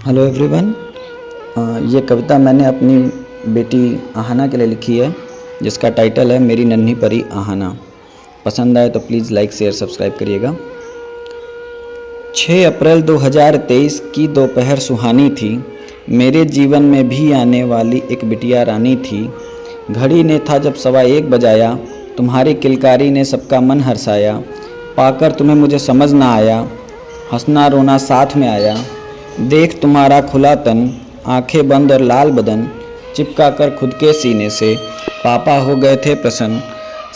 Hello everyone. ये कविता मैंने अपनी बेटी आहाना के लिए लिखी है, जिसका टाइटल है मेरी नन्ही परी आहाना। पसंद आए तो प्लीज़ लाइक शेयर सब्सक्राइब करिएगा। 6 अप्रैल 2023 की दोपहर सुहानी थी। मेरे जीवन में भी आने वाली एक बिटिया रानी थी। घड़ी ने था जब 1:15 बजाया, तुम्हारी किलकारी ने सबका मन हर्षाया। पाकर तुम्हें मुझे समझ ना आया, हंसना रोना साथ में आया। देख तुम्हारा खुला तन, आंखें बंद और लाल बदन, चिपका कर खुद के सीने से पापा हो गए थे प्रसन्न।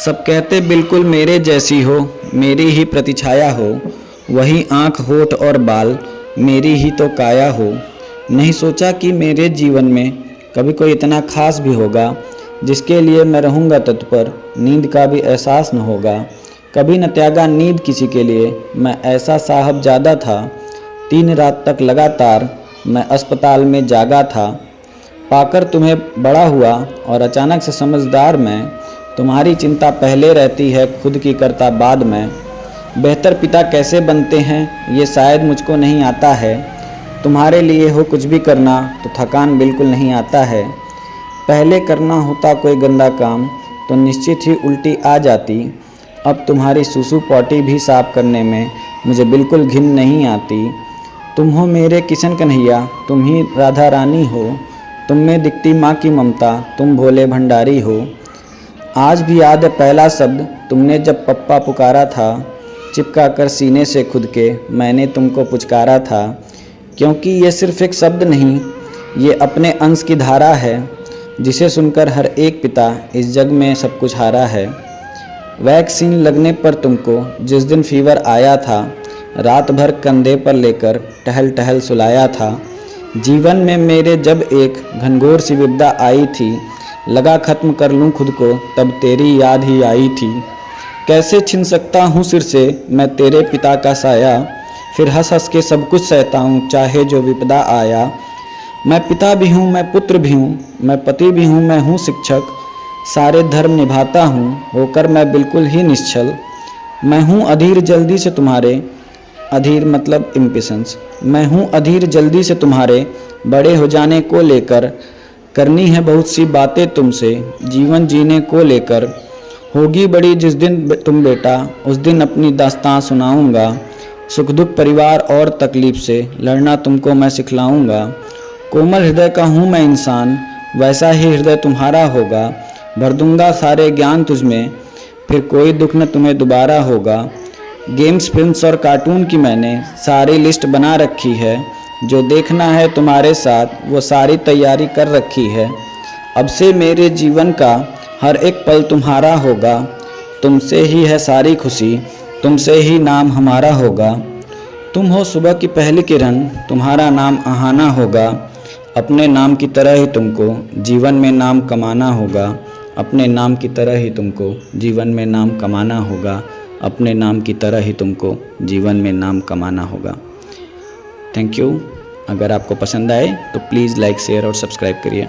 सब कहते बिल्कुल मेरे जैसी हो, मेरी ही प्रतिछाया हो। वही आँख होठ और बाल, मेरी ही तो काया हो। नहीं सोचा कि मेरे जीवन में कभी कोई इतना खास भी होगा, जिसके लिए मैं रहूँगा तत्पर, नींद का भी एहसास न होगा। कभी न त्यागा नींद किसी के लिए, मैं ऐसा साहबजादा था। 3 रात तक लगातार मैं अस्पताल में जागा था। पाकर तुम्हें बड़ा हुआ और अचानक से समझदार मैं। तुम्हारी चिंता पहले रहती है, खुद की करता बाद में। बेहतर पिता कैसे बनते हैं ये शायद मुझको नहीं आता है। तुम्हारे लिए हो कुछ भी करना तो थकान बिल्कुल नहीं आता है। पहले करना होता कोई गंदा काम तो निश्चित ही उल्टी आ जाती। अब तुम्हारी सुसु पॉटी भी साफ करने में मुझे बिल्कुल घिन नहीं आती। तुम हो मेरे किशन कन्हैया, तुम ही राधा रानी हो। तुम में दिखती माँ की ममता, तुम भोले भंडारी हो। आज भी याद है पहला शब्द तुमने जब पप्पा पुकारा था। चिपका कर सीने से खुद के मैंने तुमको पुचकारा था। क्योंकि ये सिर्फ एक शब्द नहीं, ये अपने अंश की धारा है, जिसे सुनकर हर एक पिता इस जग में सब कुछ हारा है। वैक्सीन लगने पर तुमको जिस दिन फीवर आया था, रात भर कंधे पर लेकर टहल टहल सुलाया था। जीवन में मेरे जब एक घनघोर सी विपदा आई थी, लगा ख़त्म कर लूँ खुद को, तब तेरी याद ही आई थी। कैसे छिन सकता हूँ सिर से मैं तेरे पिता का साया, फिर हंस हंस के सब कुछ सहता हूँ चाहे जो विपदा आया। मैं पिता भी हूँ, मैं पुत्र भी हूँ, मैं पति भी हूँ, मैं हूँ शिक्षक। सारे धर्म निभाता हूँ होकर मैं बिल्कुल ही निश्चल। मैं हूँ अधीर जल्दी से तुम्हारे, अधीर मतलब इम्पेशेंस। मैं हूँ अधीर जल्दी से तुम्हारे बड़े हो जाने को लेकर। करनी है बहुत सी बातें तुमसे जीवन जीने को लेकर। होगी बड़ी जिस दिन तुम बेटा, उस दिन अपनी दास्तां सुनाऊंगा। सुख दुख परिवार और तकलीफ से लड़ना तुमको मैं सिखलाऊंगा। कोमल हृदय का हूँ मैं इंसान, वैसा ही हृदय तुम्हारा होगा। भर दूंगा सारे ज्ञान तुझमें, फिर कोई दुख न तुम्हें दोबारा होगा। गेम्स फिल्म्स और कार्टून की मैंने सारी लिस्ट बना रखी है। जो देखना है तुम्हारे साथ वो सारी तैयारी कर रखी है। अब से मेरे जीवन का हर एक पल तुम्हारा होगा। तुमसे ही है सारी खुशी, तुमसे ही नाम हमारा होगा। तुम हो सुबह की पहली किरण, तुम्हारा नाम आहाना होगा। अपने नाम की तरह ही तुमको जीवन में नाम कमाना होगा। अपने नाम की तरह ही तुमको जीवन में नाम कमाना होगा। अपने नाम की तरह ही तुमको जीवन में नाम कमाना होगा। Thank you. अगर आपको पसंद आए तो प्लीज़ लाइक शेयर और सब्सक्राइब करिए।